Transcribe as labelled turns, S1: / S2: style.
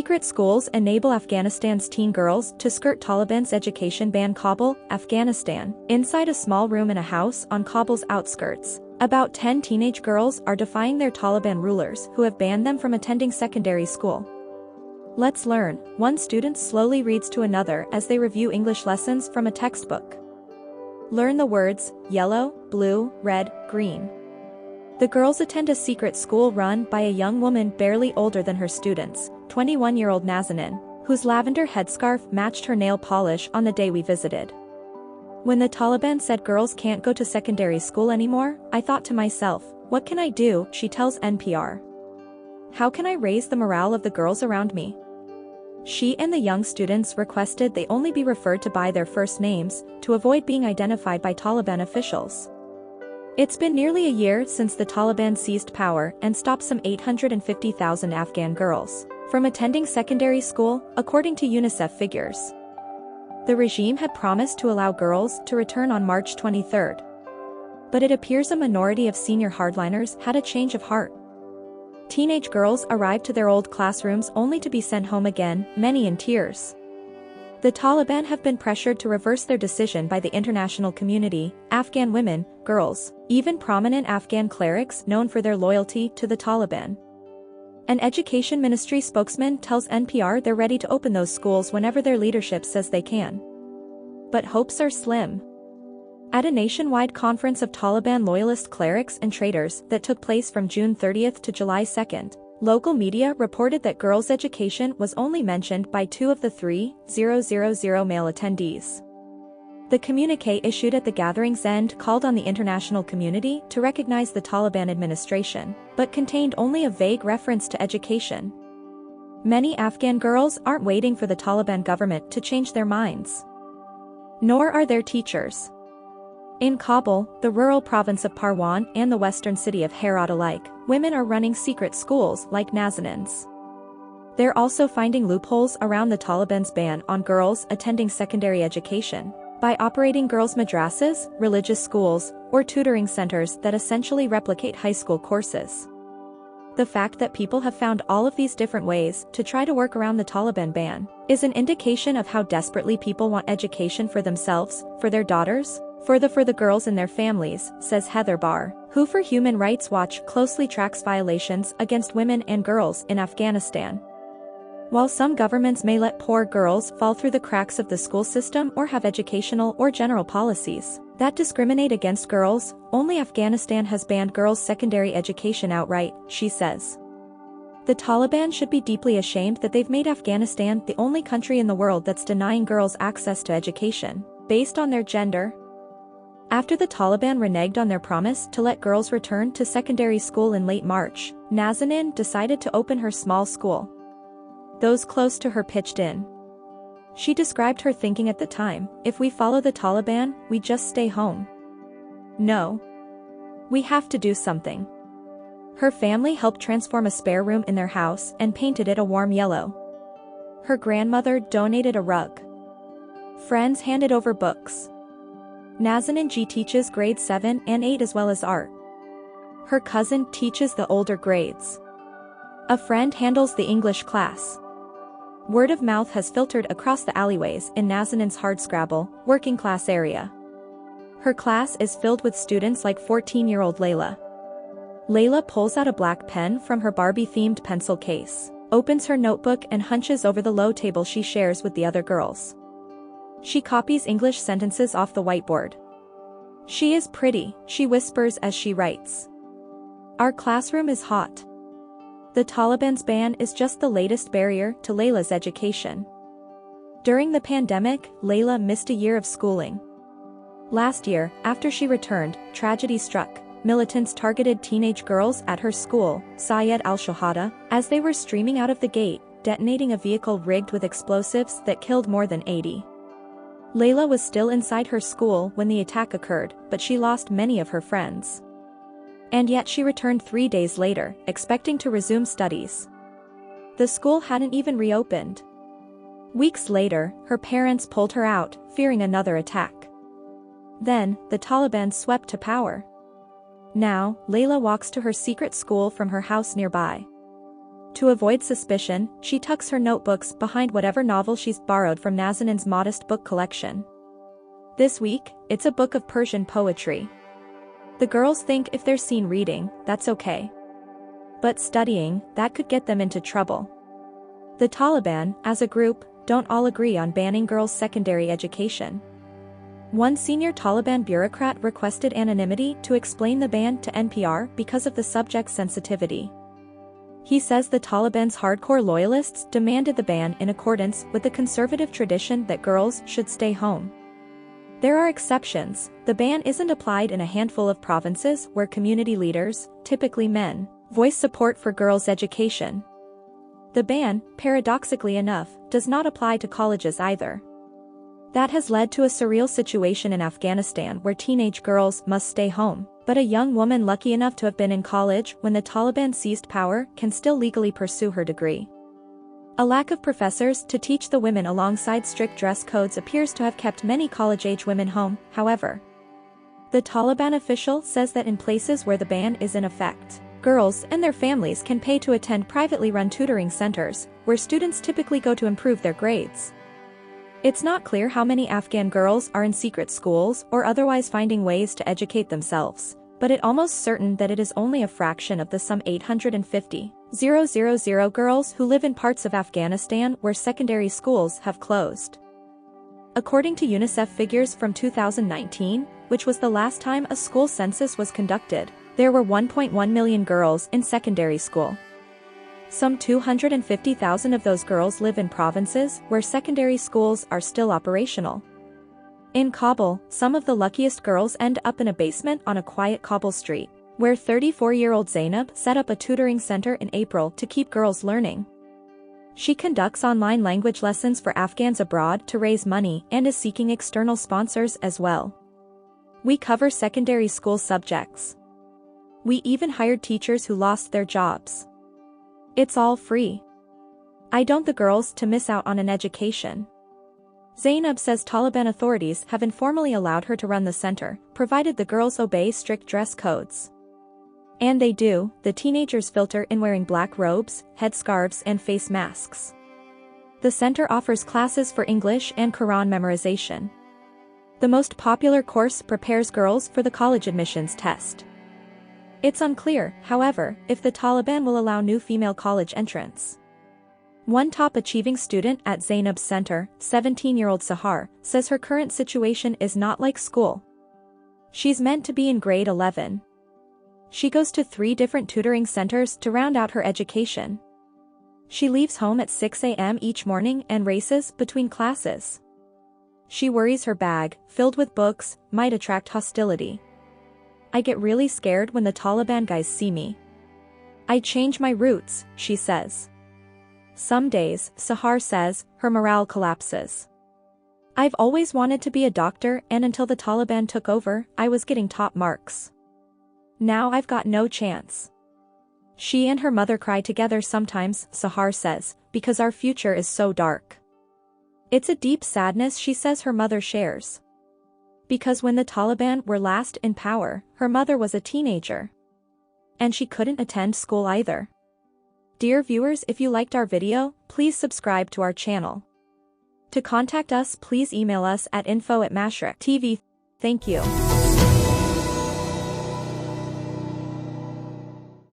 S1: Secret schools enable Afghanistan's teen girls to skirt Taliban's education ban. Kabul, Afghanistan. Inside a small room in a house on Kabul's outskirts, about 10 teenage girls are defying their Taliban rulers who have banned them from attending secondary school. Let's learn. One student slowly reads to another as they review English lessons from a textbook. Learn the words, yellow, blue, red, green. The girls attend a secret school run by a young woman barely older than her students, 21-year-old Nazanin, whose lavender headscarf matched her nail polish on the day we visited. When the Taliban said girls can't go to secondary school anymore, I thought to myself, what can I do? She tells NPR. How can I raise the morale of the girls around me? She and the young students requested they only be referred to by their first names, to avoid being identified by Taliban officials. It's been nearly a year since the Taliban seized power and stopped some 850,000 Afghan girls from attending secondary school, according to UNICEF figures. The regime had promised to allow girls to return on March 23. But it appears a minority of senior hardliners had a change of heart. Teenage girls arrived to their old classrooms only to be sent home again, many in tears. The Taliban have been pressured to reverse their decision by the international community, Afghan women, girls, even prominent Afghan clerics known for their loyalty to the Taliban. An education ministry spokesman tells NPR they're ready to open those schools whenever their leadership says they can. But hopes are slim. At a nationwide conference of Taliban loyalist clerics and traders that took place from June 30 to July 2, local media reported that girls' education was only mentioned by 2 of the 3,000 male attendees. The communique issued at the gathering's end called on the international community to recognize the Taliban administration, but contained only a vague reference to education. Many Afghan girls aren't waiting for the Taliban government to change their minds. Nor are their teachers. In Kabul, the rural province of Parwan and the western city of Herat alike, women are running secret schools like Nazanin's. They're also finding loopholes around the Taliban's ban on girls attending secondary education by operating girls' madrasas, religious schools, or tutoring centers that essentially replicate high school courses. The fact that people have found all of these different ways to try to work around the Taliban ban is an indication of how desperately people want education for themselves, for their daughters, for the girls and their families, says Heather Barr, who for Human Rights Watch closely tracks violations against women and girls in Afghanistan. While some governments may let poor girls fall through the cracks of the school system or have educational or general policies that discriminate against girls, only Afghanistan has banned girls' secondary education outright, she says. The Taliban should be deeply ashamed that they've made Afghanistan the only country in the world that's denying girls access to education based on their gender. After the Taliban reneged on their promise to let girls return to secondary school in late March, Nazanin decided to open her small school. Those close to her pitched in. She described her thinking at the time, if we follow the Taliban, we just stay home. No. We have to do something. Her family helped transform a spare room in their house and painted it a warm yellow. Her grandmother donated a rug. Friends handed over books. Nazanin G teaches grades 7 and 8 as well as art. Her cousin teaches the older grades. A friend handles the English class. Word of mouth has filtered across the alleyways in Nazanin's hardscrabble, working class area. Her class is filled with students like 14-year-old Layla. Layla pulls out a black pen from her Barbie-themed pencil case, opens her notebook and hunches over the low table she shares with the other girls. She copies English sentences off the whiteboard. She is pretty, she whispers as she writes. Our classroom is hot. The Taliban's ban is just the latest barrier to Layla's education. During the pandemic, Layla missed a year of schooling. Last year, after she returned, tragedy struck. Militants targeted teenage girls at her school, Syed al-Shuhada, as they were streaming out of the gate, detonating a vehicle rigged with explosives that killed more than 80. Layla was still inside her school when the attack occurred, but she lost many of her friends. And yet she returned 3 days later, expecting to resume studies. The school hadn't even reopened. Weeks later, her parents pulled her out, fearing another attack. Then, the Taliban swept to power. Now, Layla walks to her secret school from her house nearby. To avoid suspicion, she tucks her notebooks behind whatever novel she's borrowed from Nazanin's modest book collection. This week, it's a book of Persian poetry. The girls think if they're seen reading, that's okay. But studying, that could get them into trouble. The Taliban, as a group, don't all agree on banning girls' secondary education. One senior Taliban bureaucrat requested anonymity to explain the ban to NPR because of the subject's sensitivity. He says the Taliban's hardcore loyalists demanded the ban in accordance with the conservative tradition that girls should stay home. There are exceptions. The ban isn't applied in a handful of provinces where community leaders, typically men, voice support for girls' education. The ban, paradoxically enough, does not apply to colleges either. That has led to a surreal situation in Afghanistan where teenage girls must stay home, but a young woman lucky enough to have been in college when the Taliban seized power can still legally pursue her degree. A lack of professors to teach the women alongside strict dress codes appears to have kept many college-age women home, however. The Taliban official says that in places where the ban is in effect, girls and their families can pay to attend privately run tutoring centers, where students typically go to improve their grades. It's not clear how many Afghan girls are in secret schools or otherwise finding ways to educate themselves, but it's almost certain that it is only a fraction of the some 850,000 girls who live in parts of Afghanistan where secondary schools have closed. According to UNICEF figures from 2019, which was the last time a school census was conducted, there were 1.1 million girls in secondary school. Some 250,000 of those girls live in provinces where secondary schools are still operational. In Kabul, some of the luckiest girls end up in a basement on a quiet cobble street, where 34-year-old Zainab set up a tutoring center in April to keep girls learning. She conducts online language lessons for Afghans abroad to raise money and is seeking external sponsors as well. We cover secondary school subjects. We even hired teachers who lost their jobs. It's all free. I don't want the girls to miss out on an education. Zainab says Taliban authorities have informally allowed her to run the center, provided the girls obey strict dress codes. And they do. The teenagers filter in wearing black robes, headscarves and face masks. The center offers classes for English and Quran memorization. The most popular course prepares girls for the college admissions test. It's unclear, however, if the Taliban will allow new female college entrants. One top-achieving student at Zainab's center, 17-year-old Sahar, says her current situation is not like school. She's meant to be in grade 11. She goes to 3 different tutoring centers to round out her education. She leaves home at 6 a.m. each morning and races between classes. She worries her bag, filled with books, might attract hostility. I get really scared when the Taliban guys see me. I change my routes, she says. Some days, Sahar says, her morale collapses. I've always wanted to be a doctor and until the Taliban took over, I was getting top marks. Now I've got no chance. She and her mother cry together sometimes, Sahar says, because our future is so dark. It's a deep sadness she says her mother shares. Because when the Taliban were last in power, her mother was a teenager. And she couldn't attend school either. Dear viewers, if you liked our video, please subscribe to our channel. To contact us, please email us at info@Mashriq.Tv. Thank you.